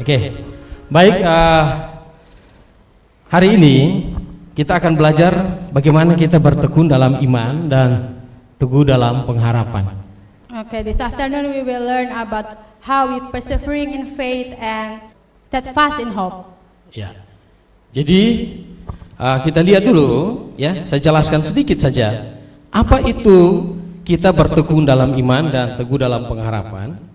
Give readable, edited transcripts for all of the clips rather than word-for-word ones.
Oke, baik. Hari ini kita akan belajar bagaimana kita bertekun dalam iman dan teguh dalam pengharapan. Okay, this afternoon we will learn about how we persevering in faith and steadfast in hope. Ya, jadi kita lihat dulu, ya. Saya jelaskan sedikit saja. Apa itu kita bertekun dalam iman dan teguh dalam pengharapan?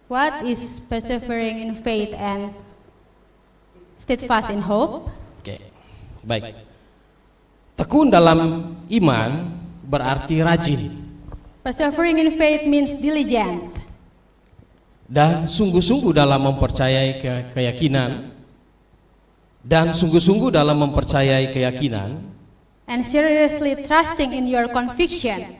What is persevering in faith and steadfast in hope? Oke, baik. Tekun dalam iman berarti rajin. Persevering in faith means diligent. Dan sungguh-sungguh dalam mempercayai keyakinan. Dan sungguh-sungguh dalam mempercayai keyakinan. And seriously trusting in your conviction.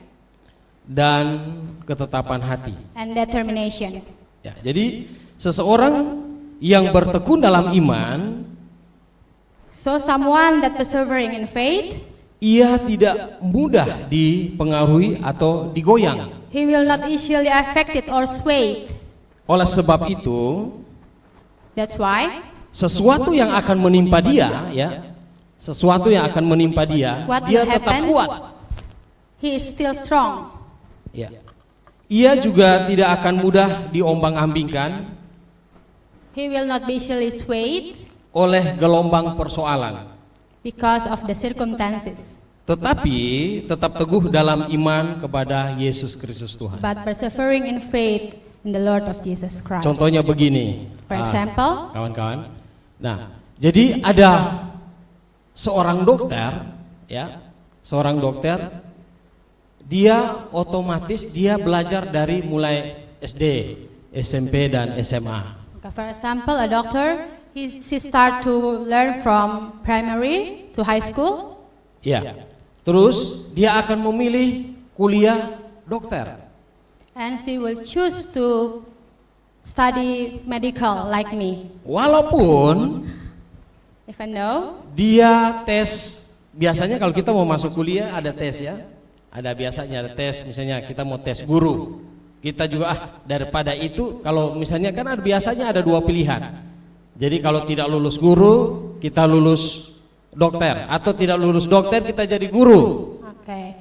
Dan ketetapan hati. And determination. Ya, jadi seseorang yang bertekun dalam iman, so someone that persevering in faith, ia tidak mudah dipengaruhi atau digoyang. He will not easily affected or swayed. Oleh sebab itu, that's why sesuatu yang akan menimpa dia, ya, sesuatu yang akan menimpa dia, dia tetap kuat. He is still strong. Ya. Ia juga tidak akan mudah diombang-ambingkan. He will not be easily swayed oleh gelombang persoalan. Because of the circumstances. Tetapi tetap teguh dalam iman kepada Yesus Kristus Tuhan. But persevering in faith in the Lord of Jesus Christ. Contohnya begini. For example, kawan-kawan. Nah, jadi ada seorang dokter, ya, seorang dokter. Dia otomatis dia belajar dari mulai SD, SMP dan SMA. For example, a doctor he start to learn from primary to high school. Ya. Terus dia akan memilih kuliah dokter. And she will choose to study medical like me. Walaupun even though dia tes, biasanya kalau kita mau masuk kuliah ada tes, ya. Ada biasanya ada tes, misalnya kita mau tes guru. Kita juga daripada itu, kalau misalnya kan ada biasanya ada dua pilihan. Jadi kalau tidak lulus guru, kita lulus dokter, atau tidak lulus dokter kita jadi guru. Okay.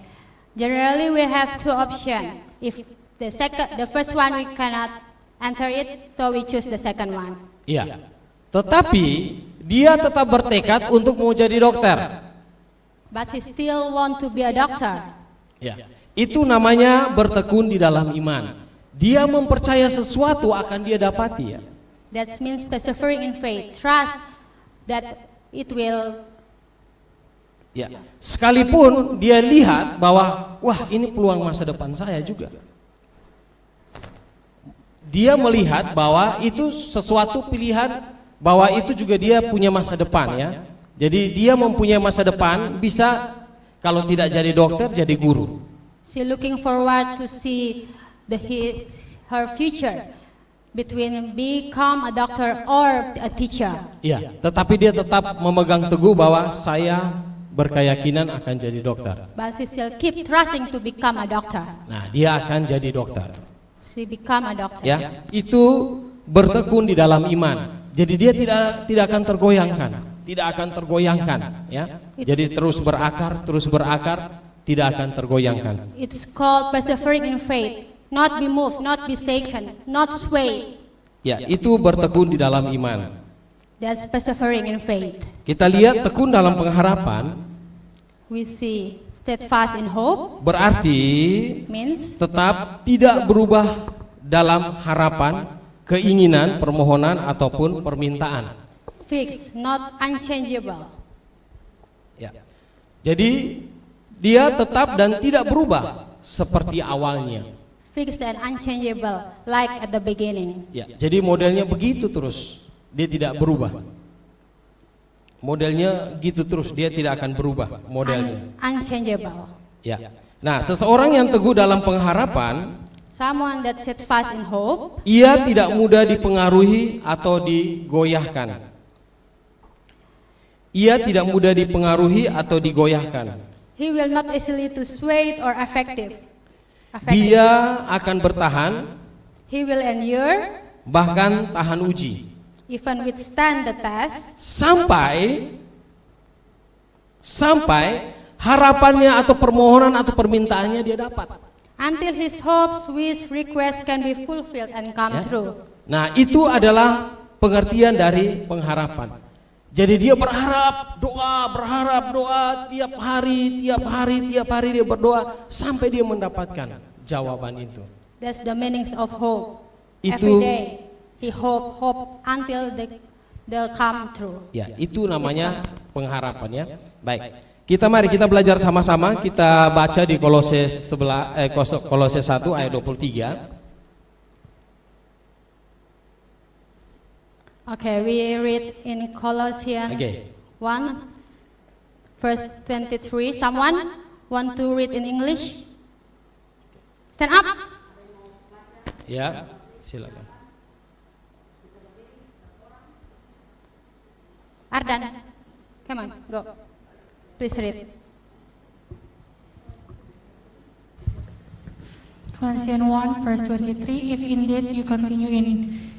Generally we have two options. If the first one we cannot enter it, so we choose the second one. Iya. Tetapi dia tetap bertekad untuk mau jadi dokter. But he still want to be a doctor. Ya, itu namanya bertekun di dalam iman. Dia mempercaya sesuatu akan dia dapati, ya. That means persevering in faith, trust that it will. Ya, sekalipun dia lihat bahwa wah ini peluang masa depan saya juga. Dia melihat bahwa itu sesuatu pilihan, bahwa itu juga dia punya masa depan, ya. Jadi dia mempunyai masa depan, bisa kalau tidak jadi dokter jadi guru. She looking forward to see her future between become a doctor or a teacher. Iya, tetapi dia tetap memegang teguh bahwa saya berkeyakinan akan jadi dokter. But she still keep trusting to become a doctor. Nah, dia akan jadi dokter. She become a doctor. Ya, itu bertekun di dalam iman. Jadi dia tidak akan tergoyangkan. Tidak akan tergoyangkan, ya. Jadi terus berakar, tidak akan tergoyangkan. It's called persevering in faith, not be moved, not be shaken, not swayed. Ya, itu bertekun di dalam iman. That's persevering in faith. Kita lihat tekun dalam pengharapan. We see steadfast in hope. Berarti means tetap tidak berubah dalam harapan, keinginan, permohonan ataupun permintaan. Fixed, not unchangeable. Ya. Jadi dia tetap dan tidak berubah seperti awalnya. Fixed and unchangeable, like at the beginning. Ya. Jadi modelnya begitu terus, dia tidak berubah. Modelnya gitu terus, dia tidak akan berubah modelnya. Unchangeable. Ya. Nah, seseorang yang teguh dalam pengharapan, someone that steadfast in hope, ia tidak mudah dipengaruhi atau digoyahkan. Ia tidak mudah dipengaruhi atau digoyahkan. He will not easily to swayed or affected. Dia akan bertahan, He will endure, bahkan tahan uji, even withstand the test, sampai harapannya atau permohonan atau permintaannya dia dapat. until his hopes, wish, requests can be fulfilled and come true. Nah, itu adalah pengertian dari pengharapan. Jadi dia berharap doa tiap hari dia berdoa sampai dia mendapatkan jawaban itu. That's the meanings of hope. Itu- Every day he hope until they come true. Ya, itu namanya pengharapan ya. Baik. Mari kita belajar sama-sama. Kita baca di Kolose 1 ayat 23. Okay, we read in Colossians Okay. 1, verse 23. Someone want to read in English? Stand up. Ya, silakan. Ardan, come on, go. Please read. Colossians 1 verse 23, if indeed you continue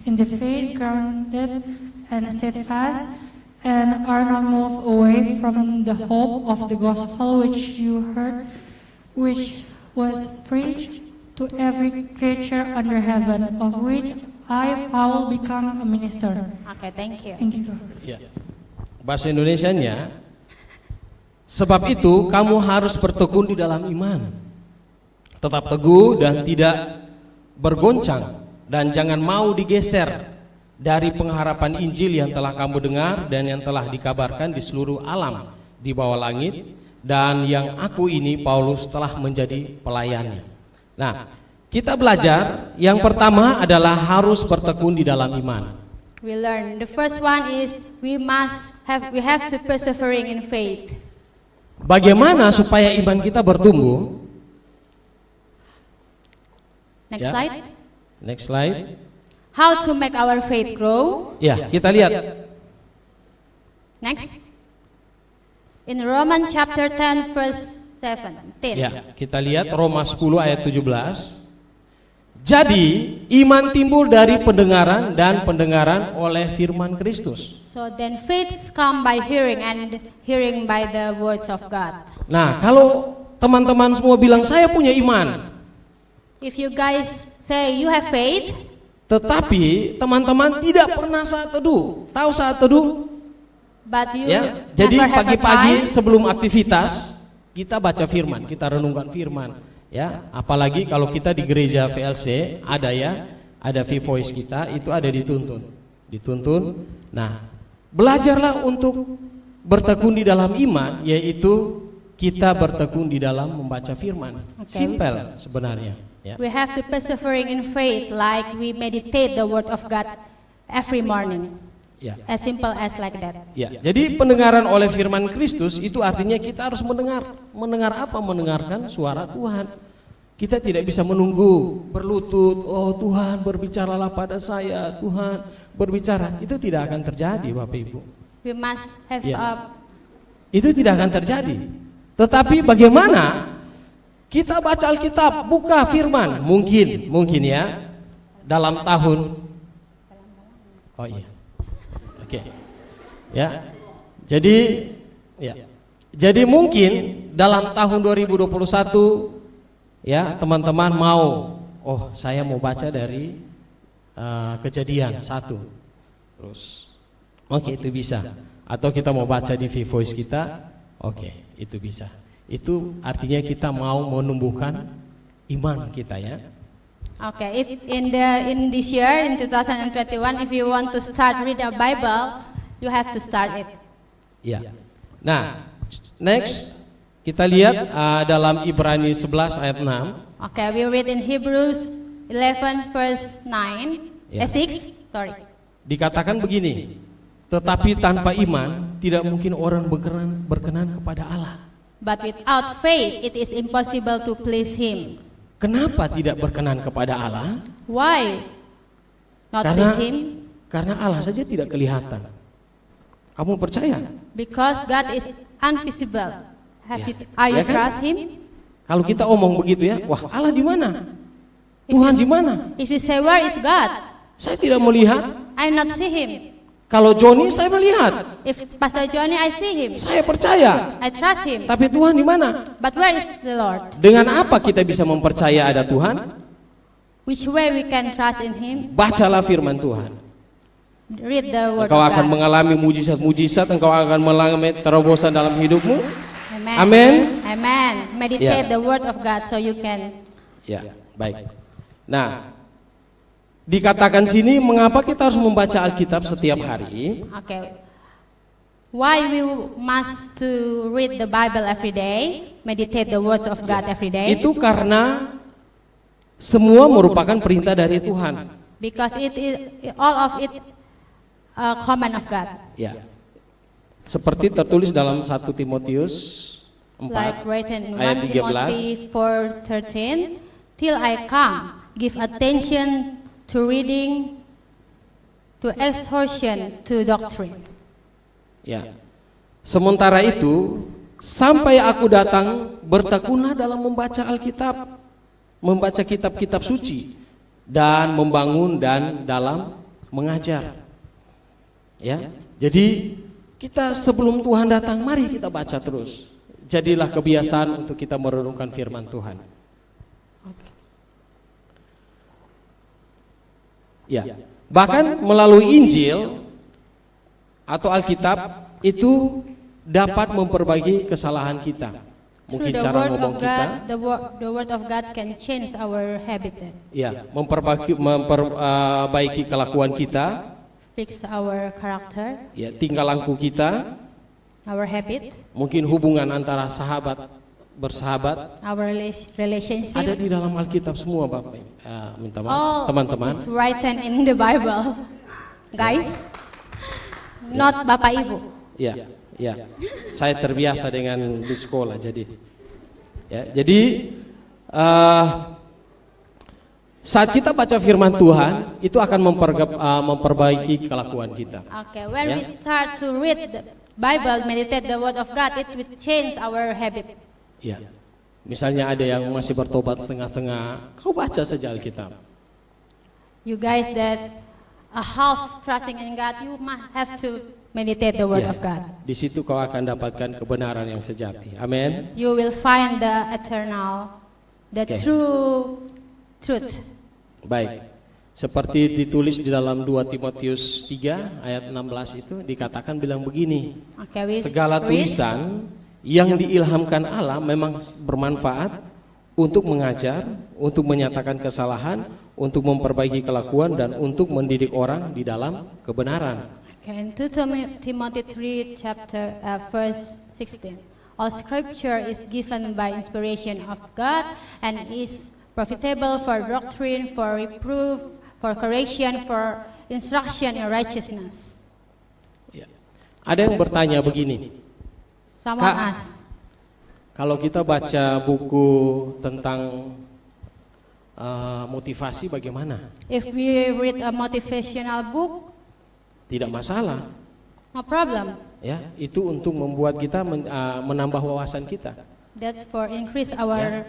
in the faith, grounded and steadfast, and are not moved away from the hope of the gospel which you heard, which was preached to every creature under heaven, of which I, Paul, become a minister. Okay, thank you. Thank you. Ya. Bahasa Indonesianya, sebab itu kamu harus bertekun di dalam iman. Tetap teguh dan tidak bergoncang, dan jangan mau digeser dari pengharapan Injil yang telah kamu dengar dan yang telah dikabarkan di seluruh alam di bawah langit, dan yang aku ini Paulus telah menjadi pelayannya. Nah, kita belajar yang pertama adalah harus bertekun di dalam iman. We learn. The first one is we have to persevering in faith. Bagaimana supaya iman kita bertumbuh? Next Ya. slide. Next slide. How to make our faith grow? Ya, kita lihat. Next. In Romans chapter 10 verse 17. Ya, kita lihat Roma 10 ayat 17. Jadi, iman timbul dari pendengaran dan pendengaran oleh firman Kristus. So then faith come by hearing and hearing by the words of God. Nah, kalau teman-teman semua bilang saya punya iman, If you guys say you have faith, tetapi teman-teman tidak pernah saat teduh. Tahu saat teduh? but you Ya. Jadi never have a pagi-pagi time, sebelum aktivitas kita baca firman, kita renungkan firman. Ya, apalagi kalau kita di gereja VLC ada V-Voice kita itu ada dituntun. Nah, belajarlah untuk bertekun di dalam iman, yaitu kita bertekun di dalam membaca firman. Okay. Simpel sebenarnya. Ya. we have to persevering in faith like we meditate the word of God every morning. Ya. As simple as like that. Ya, jadi pendengaran oleh firman Kristus itu artinya kita harus mendengar. Mendengar apa? Mendengarkan suara Tuhan. Kita tidak bisa menunggu berlutut, oh Tuhan berbicaralah pada saya, Tuhan berbicara. Itu tidak akan terjadi, Bapak Ibu. We must have Ya. Itu tidak akan terjadi. Tetapi bagaimana kita baca Alkitab, buka firman, mungkin ya dalam tahun. Oh iya. Oke. Ya. Jadi mungkin dalam tahun 2021 ya, teman-teman mau, oh saya mau baca dari Kejadian 1. Terus oke, itu bisa. Atau kita mau baca di V-Voice kita, oke, itu bisa. Itu artinya kita mau menumbuhkan iman kita ya. Okay, if in this year in 2021, if you want to start read the Bible, you have to start it. Ya. Nah, next kita lihat dalam Ibrani 11 ayat 6. Okay, we read in Hebrews 11 verse 9, Ya. 6, sorry. Dikatakan begini, tetapi tanpa iman tidak mungkin orang berkenan kepada Allah. But without faith, it is impossible to please Him. Kenapa tidak berkenan kepada Allah? Why not please Him? Karena Allah saja tidak kelihatan. Kamu percaya? Because God is invisible. Are Ya you kan? trust Him? Kalau kita omong begitu ya, wah Allah di mana? Tuhan di mana? If you say, where is God? Saya tidak melihat. I not see Him. Kalau Joni saya melihat, If Pastor Johnny, I see Him. saya percaya. I trust Him. Tapi Tuhan di mana? But where is the Lord? Dengan apa kita bisa mempercaya ada Tuhan? Which way we can trust in Him? Bacalah firman Tuhan. Read the Word Engkau of akan God. mengalami mujizat-mujizat, engkau akan mengalami terobosan dalam hidupmu. Amen. Amen. Amen. Meditate Yeah. the Word of God so you can. Ya, baik. Nah, dikatakan sini mengapa kita harus membaca Alkitab setiap hari? Okay. Why we must to read the Bible every day, meditate the words of God every day? Itu karena semua merupakan perintah dari Tuhan. Because it is all of it a command of God. Ya. Seperti tertulis dalam 1 Timotius 4 Like written in ayat 1 Timothy 4:13, till I come, give attention to reading, to exhortation, to doctrine. Ya. Sementara itu, sampai aku datang, bertekunlah dalam membaca Alkitab, membaca kitab-kitab suci, dan membangun dan dalam mengajar. Ya. Jadi kita sebelum Tuhan datang, mari kita baca terus. Jadilah kebiasaan untuk kita merenungkan firman Tuhan. Ya. Bahkan melalui Injil atau Alkitab itu dapat memperbaiki kesalahan kita. Mungkin Through the cara word ngomong of kita, God, the word of God can change our habit, ya, memperbaiki kelakuan kita, fix our character, ya, tingkah laku kita, our habit, mungkin hubungan antara sahabat bersahabat our relationship. ada di dalam Alkitab semua, Bapak. Minta maaf, All teman-teman. is written in the Bible, guys. Not Bapak Ibu. Ya, ya. Saya terbiasa dengan di sekolah, jadi, ya, jadi saat kita baca firman Tuhan itu akan memperbaiki kelakuan kita. Okay, when Yeah. we start to read the Bible, meditate the Word of God, it will change our habit. Ya, misalnya ada yang masih bertobat setengah-setengah, kau baca saja Alkitab. You guys that are half trusting in God, you must have to meditate the Word Ya, of God. di situ kau akan dapatkan kebenaran yang sejati. Amin. You will find the eternal, the Okay. true truth. Baik. Seperti ditulis di dalam 2 Timotius 3 ayat 16 itu dikatakan bilang begini. Okay, we Segala read. tulisan yang diilhamkan Allah memang bermanfaat untuk mengajar, untuk menyatakan kesalahan, untuk memperbaiki kelakuan dan untuk mendidik orang di dalam kebenaran. Okay, in 2 Timothy 3 chapter verse 16. All scripture is given by inspiration of God and is profitable for doctrine, for reproof, for correction, for instruction in righteousness. Ya. Ada yang bertanya begini, Someone Kak, asks, kalau kita baca buku tentang motivasi bagaimana? if we read a motivational book, Tidak masalah. no problem. Ya, itu untuk membuat kita menambah wawasan kita, That's for increase our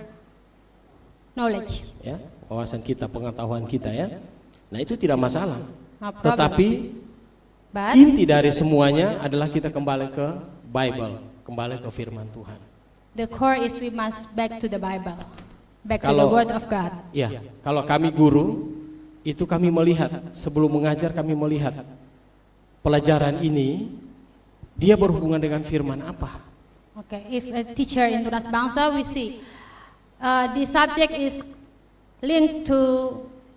knowledge. ya, wawasan kita, pengetahuan kita, ya. Nah, itu tidak masalah. No problem. Tetapi But inti dari semuanya adalah kita kembali ke Bible, kembali ke firman Tuhan. the core is we must back to the Bible, back to the Kalau- Word of God. Ya, kalau kami guru, itu kami melihat, sebelum mengajar kami melihat pelajaran ini, dia berhubungan dengan firman apa. Okay, if a teacher in Tunas Bangsa, we see the subject is linked to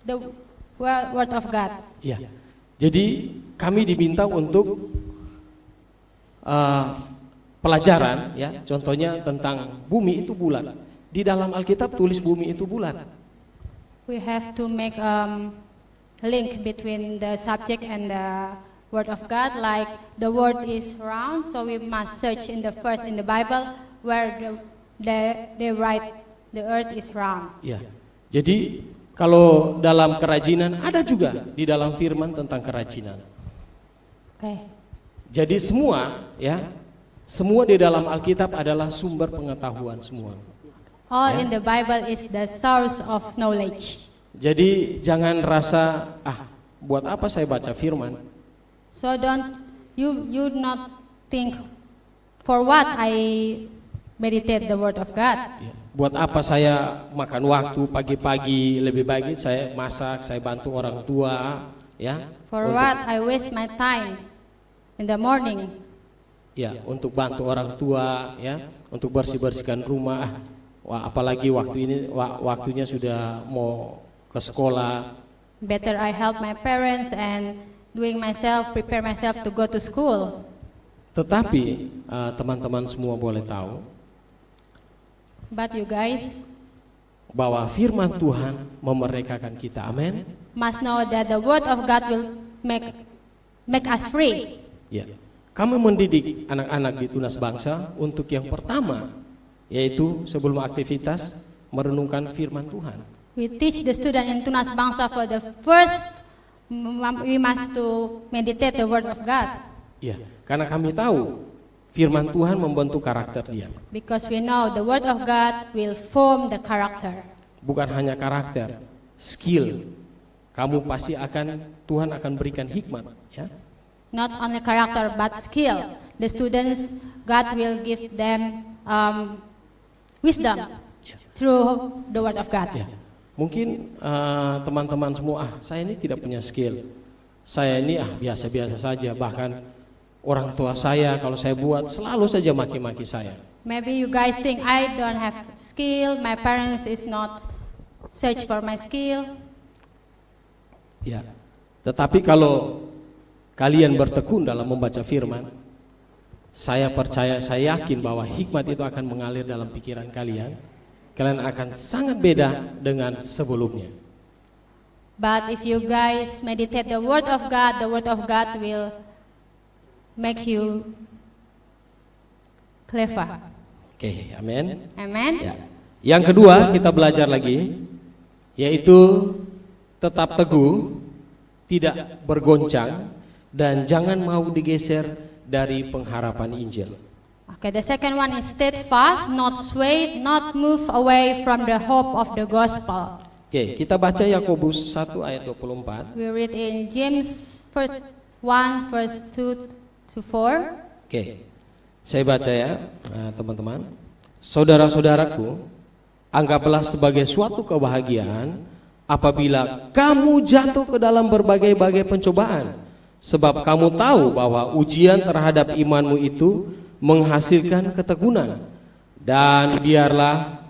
the Word of God. Ya, jadi kami diminta untuk pelajaran, ya, contohnya tentang bumi itu bulat. Di dalam Alkitab tulis bumi itu bulat. We have to make link between the subject and the Word of God, like the word is round, so we must search in the first in the Bible where they write the earth is round. Ya, jadi kalau dalam kerajinan ada juga di dalam firman tentang kerajinan. Okay. Jadi semua ya, semua di dalam Alkitab adalah sumber pengetahuan semua. All in the Bible is the source of knowledge. Jadi jangan rasa buat apa saya baca firman? So don't you not think for what I meditate the word of God. Ya. Buat apa saya makan waktu pagi-pagi, lebih baik saya masak, saya bantu orang tua, ya. For what I waste my time in the morning. Ya, untuk bantu orang tua, ya, untuk bersih-bersihkan rumah. Wah, apalagi waktunya sudah mau ke sekolah. Better I help my parents and prepare myself to go to school. Tetapi teman-teman semua boleh tahu, but you guys bahwa firman Tuhan memerdekakan kita. Amin. Must know that the word of God will make us free. Ya. Kami mendidik anak-anak di Tunas Bangsa untuk yang pertama, yaitu sebelum aktivitas merenungkan firman Tuhan. We teach the student in Tunas Bangsa for the first we must to meditate the word of God. Ya, karena kami tahu firman Tuhan membentuk karakter dia. Because we know the word of God will form the character. Bukan hanya karakter, skill. Kamu pasti Tuhan akan berikan hikmat, ya. Not only character but skill. The students, God will give them wisdom through the word of God. Ya. Mungkin teman-teman semua, saya ini tidak punya skill. Saya ini biasa-biasa saja, bahkan orang tua saya kalau saya buat selalu saja maki-maki saya. Maybe you guys think I don't have skill, my parents is not search for my skill. Ya. Tetapi kalau kalian bertekun dalam membaca firman, saya percaya, saya yakin bahwa hikmat itu akan mengalir dalam pikiran kalian. Kalian akan sangat beda dengan sebelumnya. But if you guys meditate the word of God will make you clever. Oke, amin. Amen. Ya. Yang kedua kita belajar lagi, yaitu tetap teguh, tidak bergoncang, dan jangan mau digeser dari pengharapan Injil. Okay, the second one is steadfast, not swayed, not move away from the hope of the gospel. Oke, kita baca Yakobus 1 ayat 24. We read in James 1 verse 2 to 4. Oke, saya baca ya, teman-teman. Saudara-saudaraku, anggaplah sebagai suatu kebahagiaan apabila kamu jatuh ke dalam berbagai-bagai pencobaan, sebab kamu tahu bahwa ujian terhadap imanmu itu menghasilkan ketekunan, dan biarlah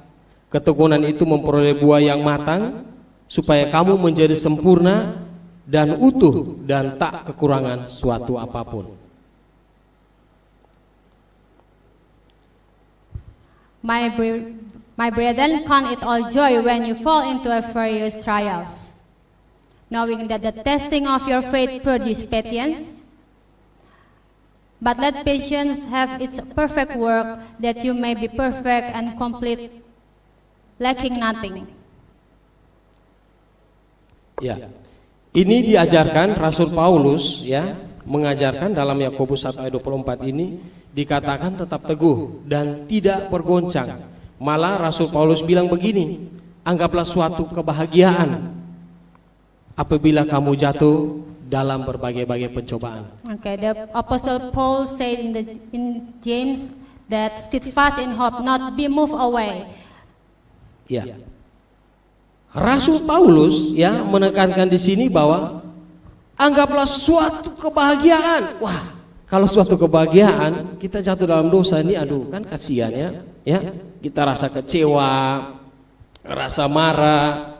ketekunan itu memperoleh buah yang matang, supaya kamu menjadi sempurna dan utuh dan tak kekurangan suatu apapun. My brethren, count it all joy when you fall into various trials, knowing that the testing of your faith produces patience. But let patience have its perfect work, that you may be perfect and complete, lacking nothing. Ya, ini diajarkan Rasul Paulus, ya, mengajarkan dalam Yakobus 1 ayat 24 ini dikatakan tetap teguh dan tidak bergoncang. Malah Rasul Paulus bilang begini, anggaplah suatu kebahagiaan apabila kamu jatuh dalam berbagai-bagai pencobaan. Okay, the Apostle Paul said in James that steadfast in hope, not be moved away. Ya. Rasul Paulus ya menekankan di sini bahwa anggaplah suatu kebahagiaan. Wah, kalau suatu kebahagiaan kita jatuh dalam dosa ini, aduh kan kasihan ya. Kita rasa kecewa, rasa marah.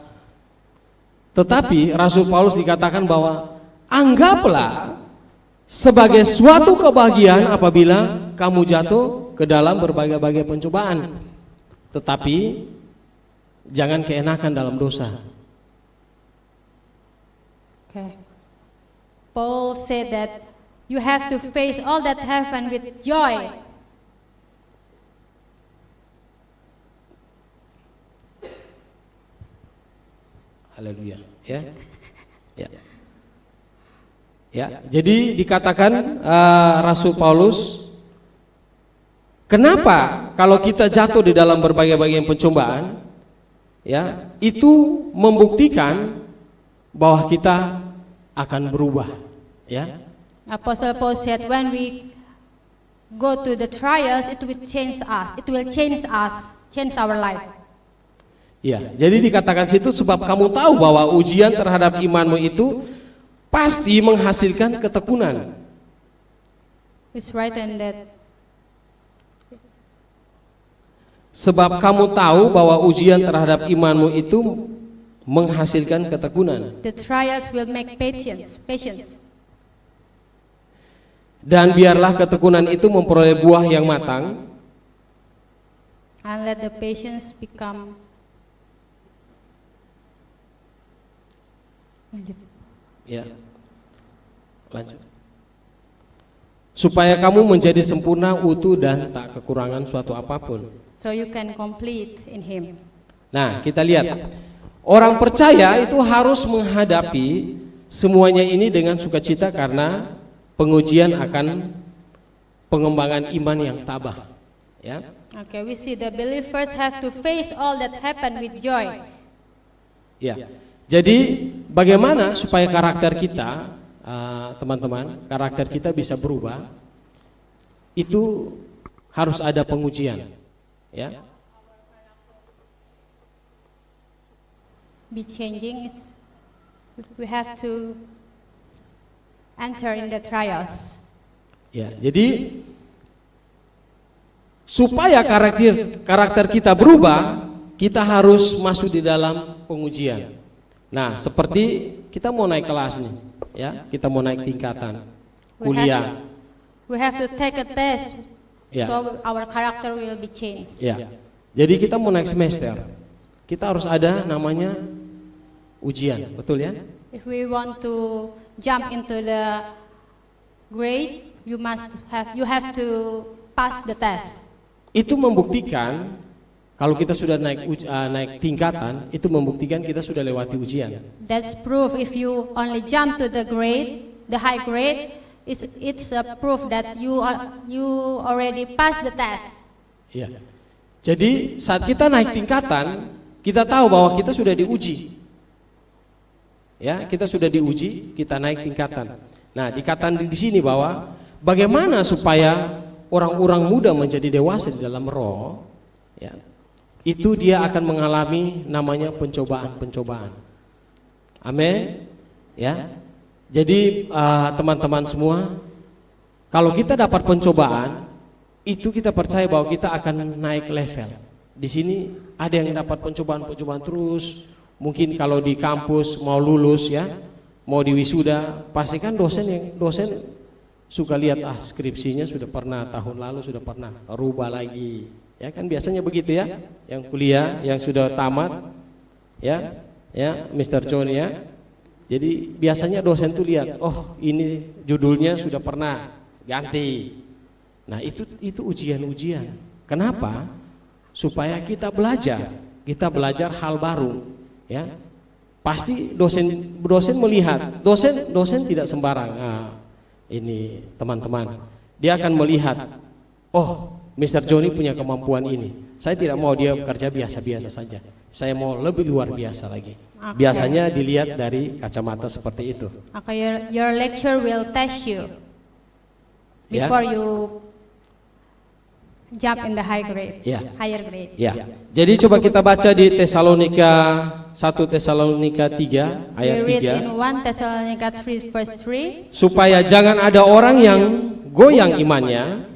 Tetapi Rasul Paulus dikatakan bahwa anggaplah sebagai suatu kebahagiaan apabila kamu jatuh ke dalam berbagai-bagai pencobaan. Tetapi jangan keenakan dalam dosa. Okay. Paul said that you have to face all that happen with joy. Haleluya, ya. Ya. Ya, jadi dikatakan Rasul Paulus, kenapa kalau kita jatuh di dalam berbagai-bagai pencobaan, ya, itu membuktikan bahwa kita akan berubah, ya. Apostle Paul said, when we go to the trials, it will change us. It will change us, change our life. Ya, jadi dikatakan situ sebab kamu tahu bahwa ujian terhadap imanmu itu pasti menghasilkan ketekunan. It's written that Sebab kamu tahu bahwa ujian terhadap imanmu itu menghasilkan ketekunan. the trials will make patience. Dan biarlah ketekunan itu memperoleh buah yang matang, And let the patience become. ya. Lanjut. Supaya kamu menjadi sempurna, utuh dan tak kekurangan suatu apapun. So you can complete in Him. Nah, kita lihat. Orang percaya itu harus menghadapi semuanya ini dengan sukacita karena pengujian akan pengembangan iman yang tabah. Ya. Okay, we see the believers have to face all that happen with joy. Ya. Jadi bagaimana supaya karakter kita, teman-teman, karakter kita bisa berubah? Itu harus ada pengujian. Ya. Be changing is we have to enter in the trials. Ya, jadi supaya karakter kita berubah, kita harus masuk di dalam pengujian. Nah, seperti kita mau naik kelas nih, ya, kita mau naik tingkatan kuliah. We have to take a test, Ya. so our character will be changed. Ya, jadi kita mau naik semester, kita harus ada namanya ujian, betul ya? If we want to jump into the grade, you have to pass the test. Itu membuktikan kalau kita sudah naik tingkatan, itu membuktikan kita sudah lewati ujian. That's proof. If you only jump to the grade, the high grade, it's a proof that you already passed the test. Ya. Jadi saat kita naik tingkatan, kita tahu bahwa kita sudah diuji. Ya, kita sudah diuji, kita naik tingkatan. Nah, dikatakan di sini bahwa bagaimana supaya orang-orang muda menjadi dewasa di dalam roh, ya, itu dia akan mengalami namanya pencobaan-pencobaan. Amin. Ya. Jadi teman-teman semua, kalau kita dapat pencobaan, itu kita percaya bahwa kita akan naik level. Di sini ada yang dapat pencobaan-pencobaan terus. Mungkin kalau di kampus mau lulus, ya, mau di wisuda, pastikan dosen suka lihat, skripsinya sudah pernah tahun lalu sudah pernah, rubah lagi. Ya kan biasanya begitu ya, yang kuliah, yang sudah tamat, ya Mr. John ya. Jadi biasanya dosen tuh lihat, oh ini judulnya sudah pernah ganti. Nah itu ujian-ujian. Kenapa? Supaya kita belajar hal baru. Ya, pasti dosen melihat, dosen tidak sembarang. Ini teman-teman, dia akan melihat, oh Mr. Johnny punya kemampuan ini. Saya tidak mau dia bekerja biasa-biasa saja. Saya mau lebih luar biasa lagi. Biasanya dilihat dari kacamata seperti itu. Okay, your lecture will test you before you jump in the higher grade. Ya. Jadi coba kita baca di 1 Tesalonika 3 ayat 3. We read in 1 Thessalonica 3 verse 3. Supaya jangan ada orang yang goyang imannya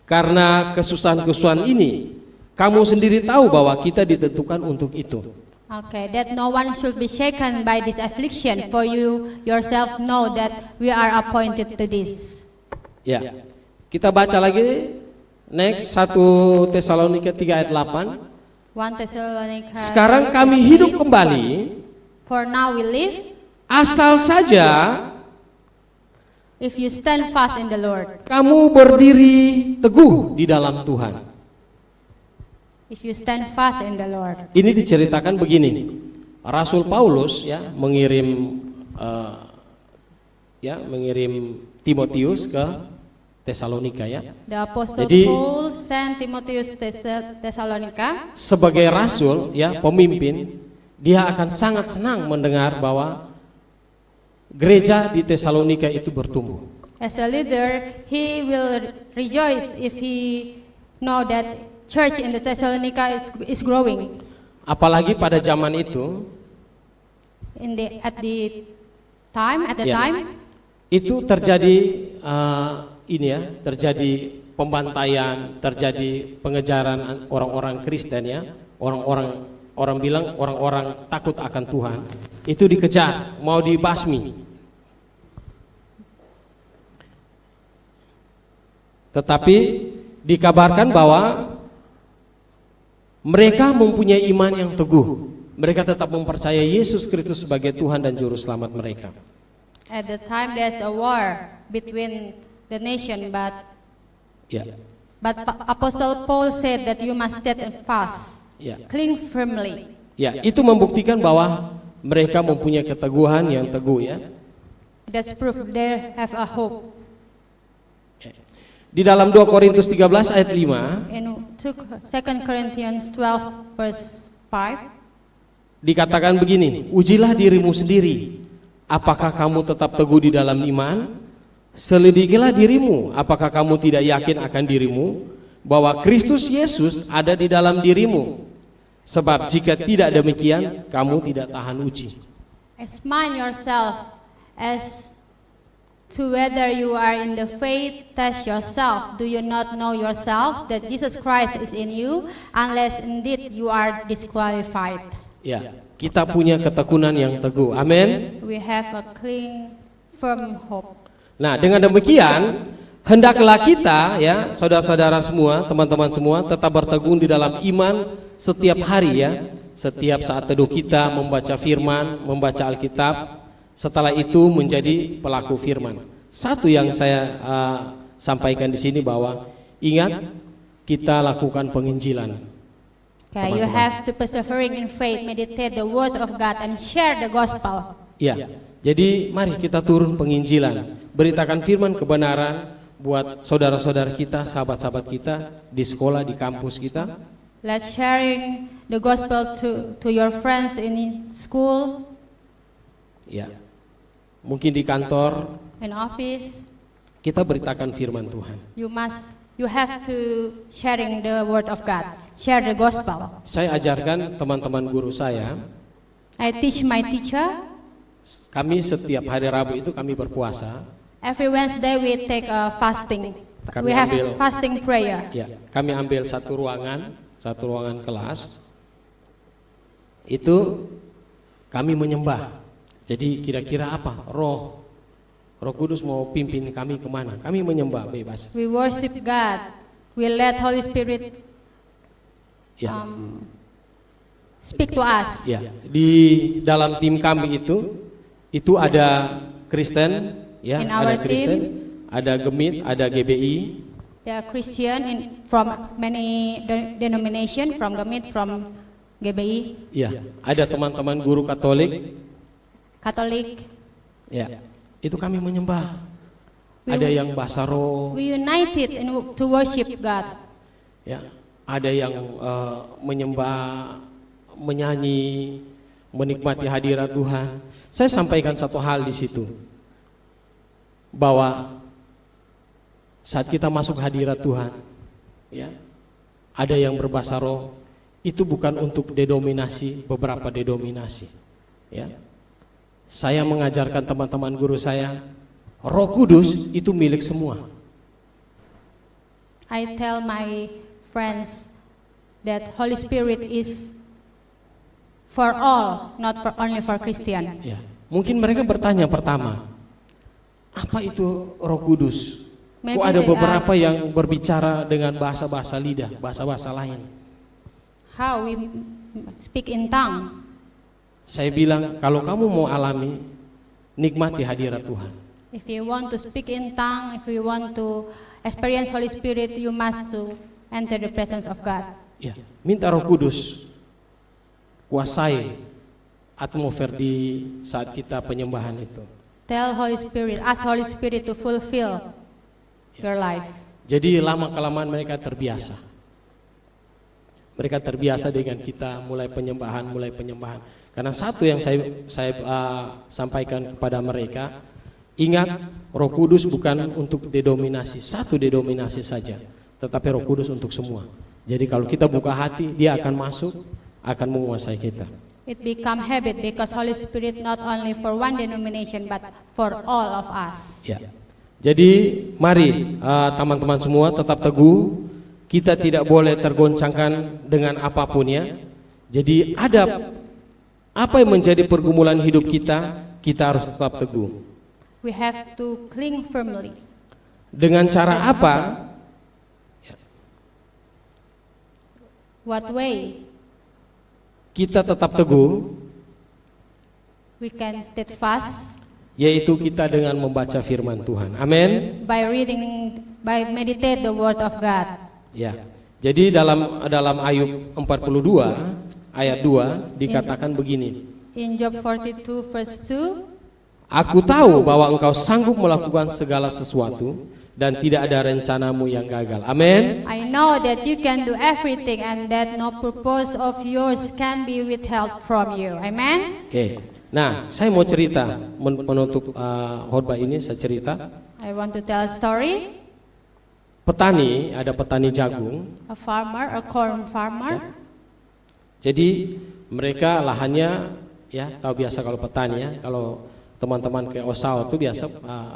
karena kesusahan-kesusahan ini. Kamu sendiri tahu bahwa kita ditentukan untuk itu. Okay, that no one should be shaken by this affliction, for you yourself know that we are appointed to this. Ya. Kita baca lagi next 1 Tesalonika 3 ayat 8. 1 Thessalonica. Sekarang kami hidup kembali, For now we live asal saja if you stand fast in the Lord. kamu berdiri teguh di dalam Tuhan. If you stand fast in the Lord. Ini diceritakan begini. Rasul Paulus ya mengirim ya, mengirim Timotius ke Tesalonika ya. The Apostle Jadi, Paul sent Timotheus to Thessalonica. Sebagai rasul ya, pemimpin, dia akan sangat senang mendengar bahwa gereja di Tesalonika itu bertumbuh. As a leader, he will rejoice if he know that church in the Thessalonica is growing. Apalagi pada zaman itu, At the time, itu terjadi terjadi pembantaian, terjadi pengejaran orang-orang Kristen ya, orang bilang orang-orang takut akan Tuhan, itu dikejar, mau dibasmi. Tetapi dikabarkan bahwa mereka mempunyai iman yang teguh. Mereka tetap mempercayai Yesus Kristus sebagai Tuhan dan Juru Selamat mereka. At the time there's a war between the nation, but Apostle Paul said that you must stand fast, cling firmly. Ya, itu membuktikan bahwa mereka mempunyai keteguhan yang teguh ya. That's proof they have a hope. Di dalam 2 Korintus 13 ayat 5, In 2 Corinthians 12 verse 5, dikatakan begini, ujilah dirimu sendiri, apakah kamu tetap teguh di dalam iman? Selidikilah dirimu, apakah kamu tidak yakin akan dirimu bahwa Kristus Yesus ada di dalam dirimu? Sebab jika tidak demikian, kamu tidak tahan uji. examine yourself as to whether you are in the faith. Test yourself. Do you not know yourself that Jesus Christ is in you, unless indeed you are disqualified? Ya, kita punya ketekunan yang teguh. Amin. We have a clean, firm hope. Nah, dengan demikian, hendaklah kita ya, saudara-saudara semua, teman-teman semua, tetap berteguh di dalam iman setiap hari ya. Setiap saat teduh kita membaca firman, membaca Alkitab. Setelah itu menjadi pelaku firman. Satu yang saya sampaikan di sini bahwa ingat, kita lakukan penginjilan. Okay, you have to persevering in faith, meditate the words of God, and share the gospel. Ya, jadi mari kita turun penginjilan, beritakan firman kebenaran buat saudara-saudara kita, sahabat-sahabat kita di sekolah, di kampus kita. Let's sharing the gospel to your friends in school, Ya, mungkin di kantor, in office. kita beritakan firman Tuhan. You have to sharing the word of God. Share the gospel. Saya ajarkan teman-teman guru saya, I teach my teacher. kami setiap hari Rabu itu kami berpuasa. Every Wednesday we take a fasting. Kami We have ambil- fasting prayer. Ya, kami ambil satu ruangan kelas. Itu kami menyembah. Jadi kira-kira apa? Roh Kudus mau pimpin kami kemana? Kami menyembah bebas. We worship God. We let Holy Spirit Ya, speak to us. ya. Di dalam tim kami itu ada Kristen, ya, In our ada Kristen, ada Gemit, ada GBI. They are Christian from many denomination, from Gemit, from GBI, Ya, ada teman-teman guru Katolik. Catholic. Ya, itu kami menyembah. Ada yang bahasa roh. We united to worship God. Ya, ada yang menyembah, menyanyi, menikmati hadirat Tuhan. Saya sampaikan satu hal di situ, bahwa saat kita masuk hadirat Tuhan, ya, ada yang berbahasa roh, itu bukan untuk denominasi, beberapa denominasi. Ya, saya mengajarkan teman-teman guru saya, Roh Kudus itu milik semua. I tell my friends that Holy Spirit is for all, not only for Christian. Ya, mungkin mereka bertanya pertama, apa itu Roh Kudus? Kok ada beberapa yang berbicara dengan bahasa-bahasa lidah, bahasa-bahasa lain? How we speak in tongue. Saya bilang, kalau kamu mau alami, nikmati hadirat Tuhan. If you want to speak in tongue, if you want to experience Holy Spirit, you must to enter the presence of God. Ya, minta Roh Kudus kuasai atmosfer di saat kita penyembahan itu. Tell Holy Spirit, ask Holy Spirit to fulfill your life. Jadi lama-kelamaan mereka terbiasa. Mereka terbiasa dengan kita mulai penyembahan. Karena satu yang saya sampaikan kepada mereka, ingat Roh Kudus bukan untuk denominasi, satu denominasi saja, tetapi Roh Kudus untuk semua. Jadi kalau kita buka hati, dia akan masuk, akan menguasai kita. It become habit because Holy Spirit not only for one denomination but for all of us. Ya. Jadi mari teman-teman semua tetap teguh. Kita tidak boleh tergoncangkan dengan apapun ya. Jadi ada apa yang menjadi pergumulan hidup kita, kita harus tetap teguh. We have to cling firmly. Dengan cara apa? What way? Kita tetap teguh, We can steadfast yaitu kita dengan membaca firman Tuhan. Amin. by reading, by meditate the word of God. Ya. Jadi dalam Ayub 42 ayat 2 dikatakan begini. In Job 42 verse 2, Aku tahu bahwa engkau sanggup melakukan segala sesuatu dan tidak ada rencanamu yang gagal. Amin. I know that you can do everything and that no purpose of yours can be withheld from you. Amen. Oke. Nah, saya mau cerita menutup khotbah ini. Saya cerita. I want to tell a story. Petani, ada petani jagung. A farmer, a corn farmer. Jadi mereka lahannya, ya tahu biasa kalau petani ya, kalau teman-teman ke Osao itu biasa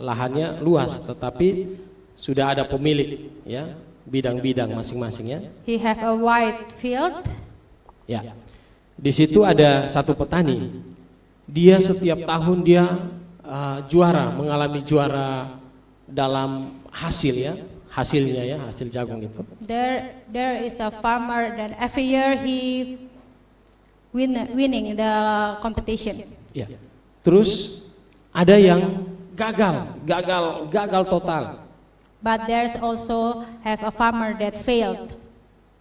lahannya luas, tetapi sudah ada pemilik ya, bidang-bidang masing-masing ya. He have a wide field. Ya. Di situ ada satu petani. Dia setiap tahun dia juara, mengalami juara dalam hasil ya, hasilnya ya, hasil jagung itu. There is a farmer that every year he winning the competition. Ya. Terus ada yang gagal total. But there's also have a farmer that failed.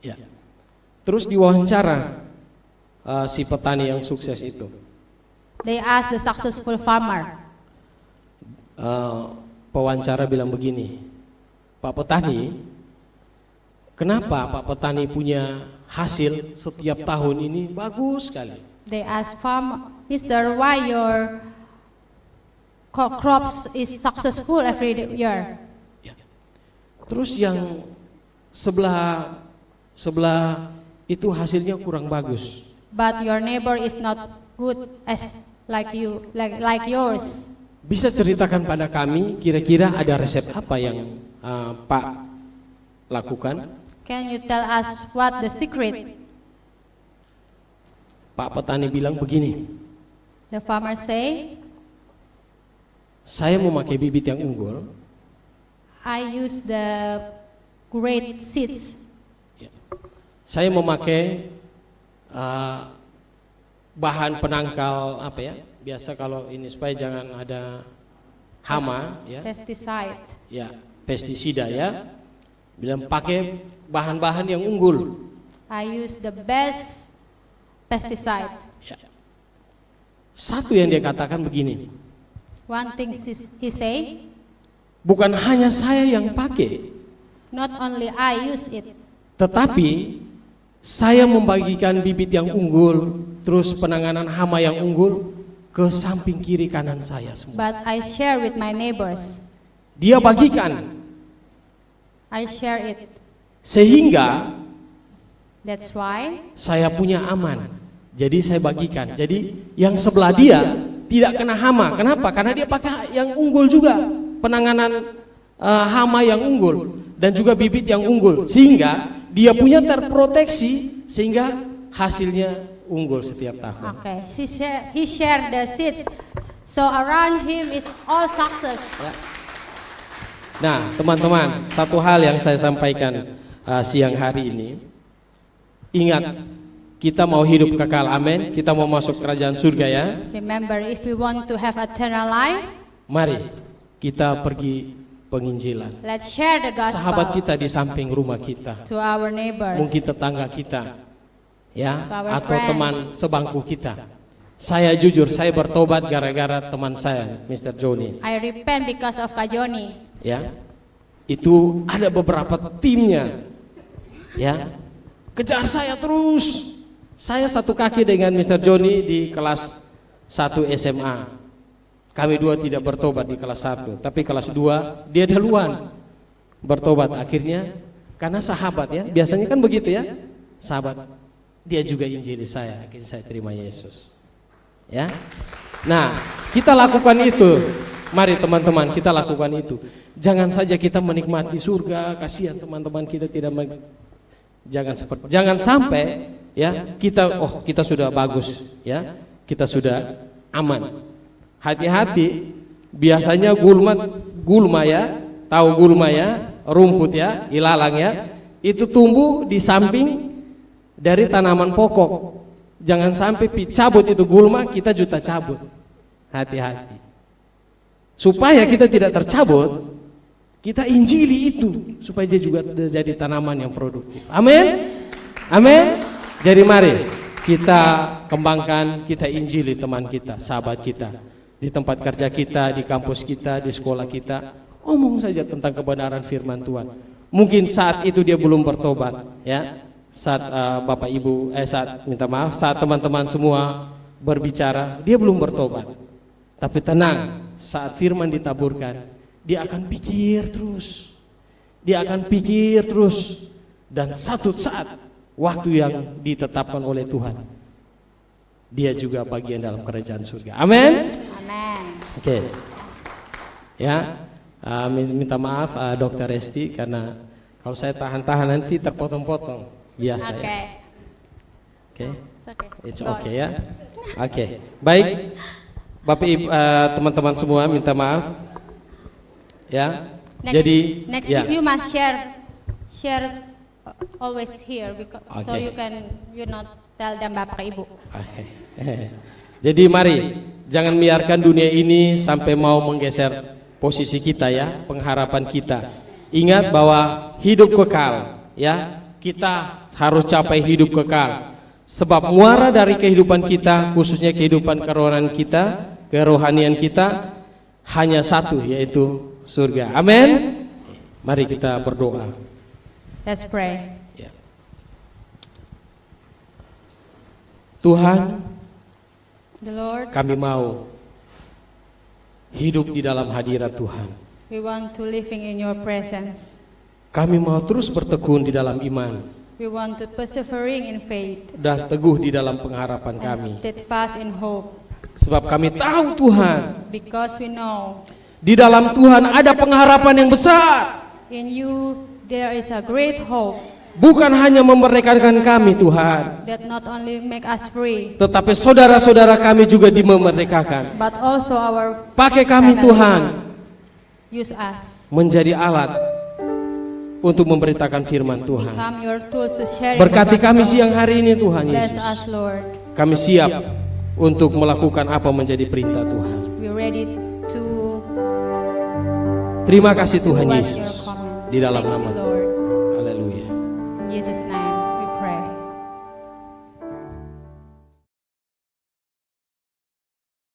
Ya. Terus diwawancara si petani yang sukses itu. They asked the successful farmer. Pewawancara bilang begini, Pak Petani, kenapa Pak Petani punya hasil setiap tahun ini bagus sekali? They asked farmer, Mister, why your crops is successful every year? Ya. Terus yang sebelah itu hasilnya kurang bagus. But your neighbor is not good as like yours. Bisa ceritakan pada kami kira-kira ada resep apa yang Pak lakukan? Can you tell us what the secret? Pak Petani bilang begini, The farmer say, saya memakai bibit yang unggul. I use the great seeds. Ya. Saya memakai bahan penangkal apa ya? Biasa kalau ini supaya jangan ada hama ya. Pesticide. Ya, pestisida ya. Bilang pakai bahan-bahan yang unggul. I use the best pesticide. Ya. Satu yang dia katakan begini. One thing he say, Bukan hanya saya yang pakai, not only I use it, tetapi saya membagikan bibit yang unggul, terus penanganan hama yang unggul ke samping kiri kanan saya semua. but I share with my neighbors. Dia bagikan I share it. sehingga That's why saya punya aman. Jadi saya bagikan. Jadi yang sebelah dia tidak kena hama. Kenapa? Karena dia pakai yang unggul juga, penanganan hama yang unggul dan juga bibit yang unggul, sehingga dia punya terproteksi, sehingga hasilnya unggul setiap tahun. okay, he shared the seeds, so around him is all success. Ya. Nah, teman-teman, satu hal yang saya sampaikan siang hari ini, ingat, kita mau hidup kekal, amin. Kita mau masuk kerajaan surga ya. Remember, if we want to have eternal life, Mari kita pergi penginjilan. let's share the Sahabat gospel kita di samping rumah kita, to our neighbors, mungkin tetangga kita, ya, To our atau friends. teman sebangku kita. Saya jujur, saya bertobat gara-gara teman saya, Mr. Johnny. I repent because of Kak Joni. Ya, itu ada beberapa timnya, ya, kejar saya terus. Saya satu kaki dengan Mr. Johnny di kelas 1 SMA. Kami dua tidak bertobat di kelas 1, tapi kelas 2 dia duluan bertobat. Akhirnya karena sahabat ya, biasanya kan begitu ya, sahabat, dia juga injili saya, akhirnya saya terima Yesus. Ya, nah kita lakukan itu. Mari teman-teman, kita lakukan itu. Jangan saja kita menikmati surga, kasihan teman-teman kita tidak jangan sampai ya kita sudah bagus ya, kita sudah aman. Hati-hati, biasanya gulma ya, tahu gulma ya, rumput ya, ilalang ya, itu tumbuh di samping dari tanaman pokok. Jangan sampai cabut itu gulma, kita juta cabut. Hati-hati. Supaya kita tidak tercabut, kita injili itu supaya dia juga jadi tanaman yang produktif. Amin. Amin. Jadi mari kita kembangkan, kita injili teman kita, sahabat kita, di tempat kerja kita, di kampus kita, di sekolah kita. Omong saja tentang kebenaran firman Tuhan. Mungkin saat itu dia belum bertobat, ya. Saat Bapak Ibu, saat teman-teman semua berbicara, dia belum bertobat. Tapi tenang, saat firman ditaburkan, dia akan pikir terus. Dia akan pikir terus. Dan satu saat, waktu yang ditetapkan oleh Tuhan, dia juga bagian dalam kerajaan surga. Amin. Amin. Oke. Ya, minta maaf Dr. Resti, karena kalau saya tahan-tahan nanti terpotong-potong. Biasa Oke. ya. Oke. It's Go. okay ya. Oke. Baik. Bapak Ibu, teman-teman semua minta maaf. Ya. Jadi next ya. week you must share always here because so Okay. you not tell them Bapak Ibu. Oke. Jadi mari jangan biarkan dunia ini sampai mau menggeser posisi kita ya, pengharapan kita. Ingat bahwa hidup kekal ya. Kita harus capai hidup kekal. Sebab muara dari kehidupan kita, khususnya kehidupan kerohanian kita, hanya satu, yaitu surga. Amin. Mari kita berdoa. Let's pray. Ya. Tuhan, The Lord, kami mau hidup di dalam hadirat Tuhan. we want to living in your presence. Kami mau terus bertekun di dalam iman We want to persevering in faith dan teguh di dalam pengharapan kami. and steadfast in hope Sebab kami tahu Tuhan, because we know di dalam Tuhan ada pengharapan yang besar. in you there is a great hope Bukan hanya memerdekakan kami Tuhan, that not only make us free tetapi saudara-saudara kami juga dimerdekakan. but also our Pakai kami family. Tuhan Use us, menjadi alat untuk memberitakan firman Tuhan. become your tools to share Berkati kami siang hari ini Tuhan Bless Yesus. us Lord, Kami siap untuk melakukan apa menjadi perintah Tuhan. we're ready to Terima kasih Tuhan watch your Yesus. command. Di dalam Thank you, nama Lord. Haleluya. In Jesus'